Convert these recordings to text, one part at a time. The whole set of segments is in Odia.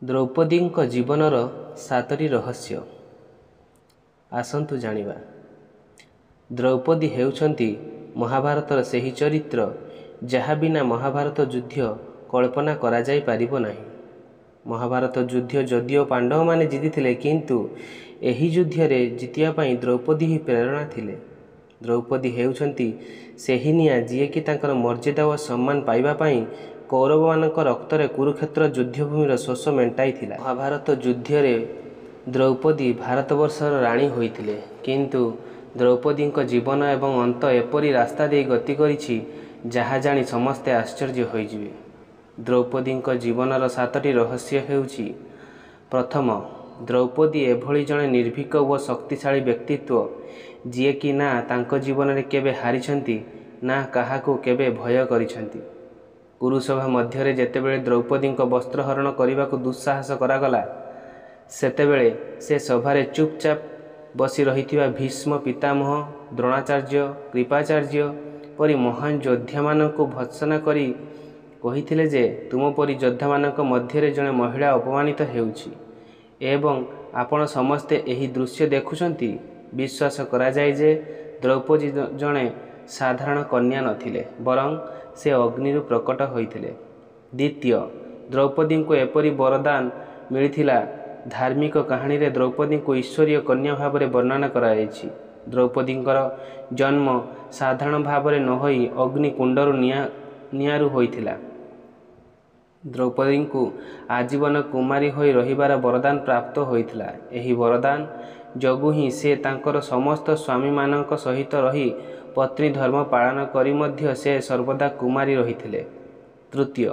ଦ୍ରୌପଦୀଙ୍କ ଜୀବନର 7ଟି ରହସ୍ୟ। ଆସନ୍ତୁ ଜାଣିବା। ଦ୍ରୌପଦୀ ହେଉଛନ୍ତି ମହାଭାରତର ସେହି ଚରିତ୍ର ଯାହା ବିନା ମହାଭାରତ ଯୁଦ୍ଧ କଳ୍ପନା କରାଯାଇପାରିବ ନାହିଁ। ମହାଭାରତ ଯୁଦ୍ଧ ଯଦିଓ ପାଣ୍ଡବମାନେ ଜିତିଥିଲେ, କିନ୍ତୁ ଏହି ଯୁଦ୍ଧରେ ଜିତିବା ପାଇଁ ଦ୍ରୌପଦୀ ହିଁ ପ୍ରେରଣା ଥିଲେ। ଦ୍ରୌପଦୀ ହେଉଛନ୍ତି ସେହି ନିଆଁ ଯିଏକି ତାଙ୍କର ମର୍ଯ୍ୟାଦା ଓ ସମ୍ମାନ ପାଇବା ପାଇଁ କୌରବମାନଙ୍କ ରକ୍ତରେ କୁରୁକ୍ଷେତ୍ର ଯୁଦ୍ଧଭୂମିର ଶୋଷ ମେଣ୍ଟାଇଥିଲା। ମହାଭାରତ ଯୁଦ୍ଧରେ ଦ୍ରୌପଦୀ ଭାରତବର୍ଷର ରାଣୀ ହୋଇଥିଲେ, କିନ୍ତୁ ଦ୍ରୌପଦୀଙ୍କ ଜୀବନ ଏବଂ ଅନ୍ତ ଏପରି ରାସ୍ତା ଦେଇ ଗତି କରିଛି ଯାହା ଜାଣି ସମସ୍ତେ ଆଶ୍ଚର୍ଯ୍ୟ ହୋଇଯିବେ। ଦ୍ରୌପଦୀଙ୍କ ଜୀବନର 7ଟି ରହସ୍ୟ ହେଉଛି: ପ୍ରଥମ, ଦ୍ରୌପଦୀ ଏଭଳି ଜଣେ ନିର୍ଭୀକ ଓ ଶକ୍ତିଶାଳୀ ବ୍ୟକ୍ତିତ୍ୱ ଯିଏକି ନା ତାଙ୍କ ଜୀବନରେ କେବେ ହାରିଛନ୍ତି, ନା କାହାକୁ କେବେ ଭୟ କରିଛନ୍ତି। କୁରୁସଭା ମଧ୍ୟରେ ଯେତେବେଳେ ଦ୍ରୌପଦୀଙ୍କ ବସ୍ତ୍ରହରଣ କରିବାକୁ ଦୁଃସାହସ କରାଗଲା, ସେତେବେଳେ ସେ ସଭାରେ ଚୁପଚାପ ବସି ରହିଥିବା ଭୀଷ୍ମ ପିତାମହ, ଦ୍ରୋଣାଚାର୍ଯ୍ୟ, କୃପାଚାର୍ଯ୍ୟ ପରି ମହାନ ଯୋଦ୍ଧାମାନଙ୍କୁ ଭର୍ତ୍ସନା କରି କହିଥିଲେ ଯେ, ତୁମ ପରି ଯୋଦ୍ଧାମାନଙ୍କ ମଧ୍ୟରେ ଜଣେ ମହିଳା ଅପମାନିତ ହେଉଛି ଏବଂ ଆପଣ ସମସ୍ତେ ଏହି ଦୃଶ୍ୟ ଦେଖୁଛନ୍ତି। ବିଶ୍ୱାସ କରାଯାଏ ଯେ ଦ୍ରୌପଦୀ ଜଣେ ସାଧାରଣ କନ୍ୟା ନଥିଲେ, ବରଂ ସେ ଅଗ୍ନିରୁ ପ୍ରକଟ ହୋଇଥିଲେ। ଦ୍ୱିତୀୟ, ଦ୍ରୌପଦୀଙ୍କୁ ଏପରି ବରଦାନ ମିଳିଥିଲା। ଧାର୍ମିକ କାହାଣୀରେ ଦ୍ରୌପଦୀଙ୍କୁ ଈଶ୍ୱରୀୟ କନ୍ୟା ଭାବରେ ବର୍ଣ୍ଣନା କରାଯାଇଛି। ଦ୍ରୌପଦୀଙ୍କର ଜନ୍ମ ସାଧାରଣ ଭାବରେ ନ ହୋଇ ଅଗ୍ନିକୁଣ୍ଡରୁ ନିଆଁରୁ ହୋଇଥିଲା। ଦ୍ରୌପଦୀଙ୍କୁ ଆଜୀବନ କୁମାରୀ ହୋଇ ରହିବାର ବରଦାନ ପ୍ରାପ୍ତ ହୋଇଥିଲା। ଏହି ବରଦାନ ଯୋଗୁଁ ହିଁ ସେ ତାଙ୍କର ସମସ୍ତ ସ୍ୱାମୀମାନଙ୍କ ସହିତ ରହି ପତ୍ନୀ ଧର୍ମ ପାଳନ କରି ମଧ୍ୟ ସେ ସର୍ବଦା କୁମାରୀ ରହିଥିଲେ। ତୃତୀୟ,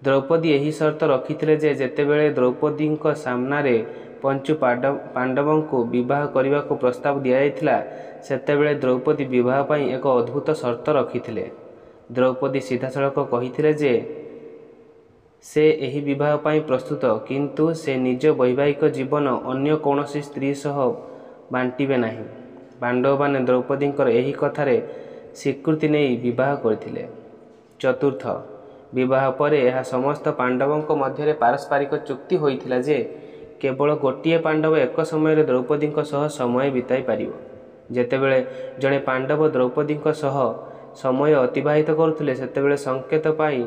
ଦ୍ରୌପଦୀ ଏହି ସର୍ତ୍ତ ରଖିଥିଲେ ଯେ ଯେତେବେଳେ ଦ୍ରୌପଦୀଙ୍କ ସାମ୍ନାରେ ପଞ୍ଚୁ ପାଣ୍ଡବଙ୍କୁ ବିବାହ କରିବାକୁ ପ୍ରସ୍ତାବ ଦିଆଯାଇଥିଲା, ସେତେବେଳେ ଦ୍ରୌପଦୀ ବିବାହ ପାଇଁ ଏକ ଅଦ୍ଭୁତ ସର୍ତ୍ତ ରଖିଥିଲେ। ଦ୍ରୌପଦୀ ସିଧାସଳଖ କହିଥିଲେ ଯେ ସେ ଏହି ବିବାହ ପାଇଁ ପ୍ରସ୍ତୁତ, କିନ୍ତୁ ସେ ନିଜ ବୈବାହିକ ଜୀବନ ଅନ୍ୟ କୌଣସି ସ୍ତ୍ରୀ ସହ ବାଣ୍ଟିବେ ନାହିଁ। ପାଣ୍ଡବମାନେ ଦ୍ରୌପଦୀଙ୍କର ଏହି କଥାରେ ସ୍ୱୀକୃତି ନେଇ ବିବାହ କରିଥିଲେ। ଚତୁର୍ଥ, ବିବାହ ପରେ ଏହା ସମସ୍ତ ପାଣ୍ଡବଙ୍କ ମଧ୍ୟରେ ପାରସ୍ପରିକ ଚୁକ୍ତି ହୋଇଥିଲା ଯେ କେବଳ ଗୋଟିଏ ପାଣ୍ଡବ ଏକ ସମୟରେ ଦ୍ରୌପଦୀଙ୍କ ସହ ସମୟ ବିତାଇ ପାରିବ। ଯେତେବେଳେ ଜଣେ ପାଣ୍ଡବ ଦ୍ରୌପଦୀଙ୍କ ସହ ସମୟ ଅତିବାହିତ କରୁଥିଲେ, ସେତେବେଳେ ସଂକେତ ପାଇଁ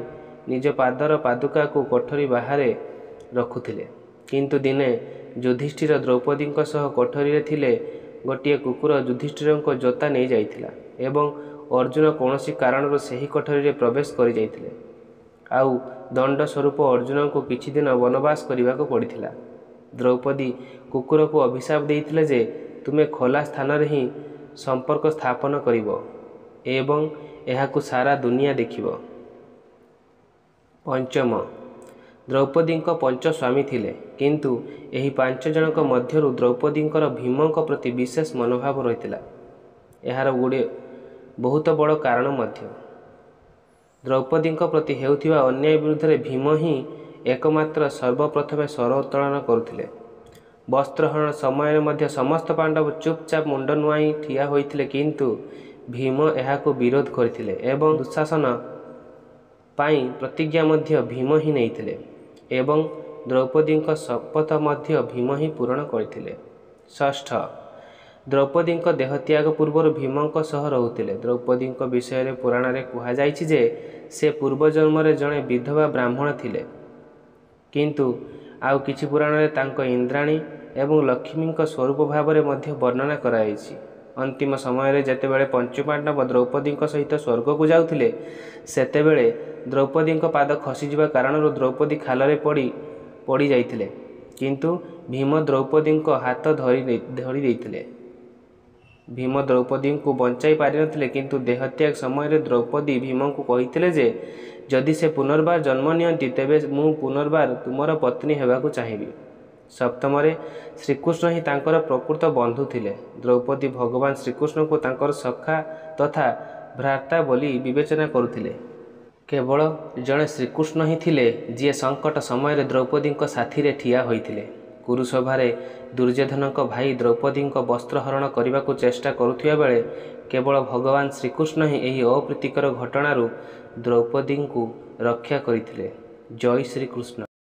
ନିଜ ପାଦର ପାଦୁକାକୁ କୋଠରୀ ବାହାରେ ରଖୁଥିଲେ। କିନ୍ତୁ ଦିନେ ଯୁଧିଷ୍ଠିର ଦ୍ରୌପଦୀଙ୍କ ସହ କୋଠରୀରେ ଥିଲେ। ଗୋଟିଏ କୁକୁର ଯୁଧିଷ୍ଠିରଙ୍କ ଜୋତା ନେଇଯାଇଥିଲା ଏବଂ ଅର୍ଜୁନ କୌଣସି କାରଣରୁ ସେହି କୋଠରୀରେ ପ୍ରବେଶ କରିଯାଇଥିଲେ। ଆଉ ଦଣ୍ଡ ସ୍ୱରୂପ ଅର୍ଜୁନଙ୍କୁ କିଛି ଦିନ ବନବାସ କରିବାକୁ ପଡ଼ିଥିଲା। ଦ୍ରୌପଦୀ କୁକୁରକୁ ଅଭିଶାପ ଦେଇଥିଲେ ଯେ ତୁମେ ଖୋଲା ସ୍ଥାନରେ ହିଁ ସମ୍ପର୍କ ସ୍ଥାପନ କରିବ ଏବଂ ଏହାକୁ ସାରା ଦୁନିଆ ଦେଖିବ। ପଞ୍ଚମ, ଦ୍ରୌପଦୀଙ୍କ 5 ସ୍ୱାମୀ ଥିଲେ, କିନ୍ତୁ ଏହି 5 ଜଣଙ୍କ ମଧ୍ୟରୁ ଦ୍ରୌପଦୀଙ୍କର ଭୀମଙ୍କ ପ୍ରତି ବିଶେଷ ମନୋଭାବ ରହିଥିଲା। ଏହାର ବହୁତ ବଡ଼ କାରଣ ମଧ୍ୟ। ଦ୍ରୌପଦୀଙ୍କ ପ୍ରତି ହେଉଥିବା ଅନ୍ୟାୟ ବିରୁଦ୍ଧରେ ଭୀମ ହିଁ ଏକମାତ୍ର ସର୍ବପ୍ରଥମେ ସ୍ୱର ଉତ୍ତୋଳନ କରୁଥିଲେ। ବସ୍ତ୍ରହରଣ ସମୟରେ ମଧ୍ୟ ସମସ୍ତ ପାଣ୍ଡବ ଚୁପଚାପ ମୁଣ୍ଡ ନୁଆଁଇ ଠିଆ ହୋଇଥିଲେ, କିନ୍ତୁ ଭୀମ ଏହାକୁ ବିରୋଧ କରିଥିଲେ ଏବଂ ଦୁଃଶାସନ ପାଇଁ ପ୍ରତିଜ୍ଞା ମଧ୍ୟ ଭୀମ ହିଁ ନେଇଥିଲେ ଏବଂ ଦ୍ରୌପଦୀଙ୍କ ଶପଥ ମଧ୍ୟ ଭୀମ ହିଁ ପୂରଣ କରିଥିଲେ। ଷଷ୍ଠ, ଦ୍ରୌପଦୀଙ୍କ ଦେହତ୍ୟାଗ ପୂର୍ବରୁ ଭୀମଙ୍କ ସହ ରହୁଥିଲେ। ଦ୍ରୌପଦୀଙ୍କ ବିଷୟରେ ପୁରାଣରେ କୁହାଯାଇଛି ଯେ ସେ ପୂର୍ବଜନ୍ମରେ ଜଣେ ବିଧବା ବ୍ରାହ୍ମଣ ଥିଲେ, କିନ୍ତୁ ଆଉ କିଛି ପୁରାଣରେ ତାଙ୍କ ଇନ୍ଦ୍ରାଣୀ ଏବଂ ଲକ୍ଷ୍ମୀଙ୍କ ସ୍ୱରୂପ ଭାବରେ ମଧ୍ୟ ବର୍ଣ୍ଣନା କରାଯାଇଛି। ଅନ୍ତିମ ସମୟରେ ଯେତେବେଳେ ପଞ୍ଚୁପାଣ୍ଡବ ଦ୍ରୌପଦୀଙ୍କ ସହିତ ସ୍ୱର୍ଗକୁ ଯାଉଥିଲେ, ସେତେବେଳେ ଦ୍ରୌପଦୀଙ୍କ ପାଦ ଖସିଯିବା କାରଣରୁ ଦ୍ରୌପଦୀ ଖାଲରେ ପଡ଼ି ଯାଇଥିଲେ, କିନ୍ତୁ ଭୀମ ଦ୍ରୌପଦୀଙ୍କ ହାତ ଧରି ଦେଇଥିଲେ। ଭୀମ ଦ୍ରୌପଦୀଙ୍କୁ ବଞ୍ଚାଇ ପାରିନଥିଲେ, କିନ୍ତୁ ଦେହତ୍ୟାଗ ସମୟରେ ଦ୍ରୌପଦୀ ଭୀମଙ୍କୁ କହିଥିଲେ ଯେ ଯଦି ସେ ପୁନର୍ବାର ଜନ୍ମ ନିଅନ୍ତି, ତେବେ ମୁଁ ପୁନର୍ବାର ତୁମର ପତ୍ନୀ ହେବାକୁ ଚାହିଁବି। ସପ୍ତମରେ, ଶ୍ରୀକୃଷ୍ଣ ହିଁ ତାଙ୍କର ପ୍ରକୃତ ବନ୍ଧୁ ଥିଲେ। ଦ୍ରୌପଦୀ ଭଗବାନ ଶ୍ରୀକୃଷ୍ଣଙ୍କୁ ତାଙ୍କର ସଖା ତଥା ଭ୍ରାତା ବୋଲି ବିବେଚନା କରୁଥିଲେ। କେବଳ ଜଣେ ଶ୍ରୀକୃଷ୍ଣ ହିଁ ଥିଲେ ଯିଏ ସଙ୍କଟ ସମୟରେ ଦ୍ରୌପଦୀଙ୍କ ସାଥିରେ ଠିଆ ହୋଇଥିଲେ। କୁରୁସଭାରେ ଦୁର୍ଯ୍ୟୋଧନଙ୍କ ଭାଇ ଦ୍ରୌପଦୀଙ୍କ ବସ୍ତ୍ରହରଣ କରିବାକୁ ଚେଷ୍ଟା କରୁଥିବା ବେଳେ କେବଳ ଭଗବାନ ଶ୍ରୀକୃଷ୍ଣ ହିଁ ଏହି ଅପ୍ରୀତିକର ଘଟଣାରୁ ଦ୍ରୌପଦୀଙ୍କୁ ରକ୍ଷା କରିଥିଲେ। ଜୟ ଶ୍ରୀକୃଷ୍ଣ।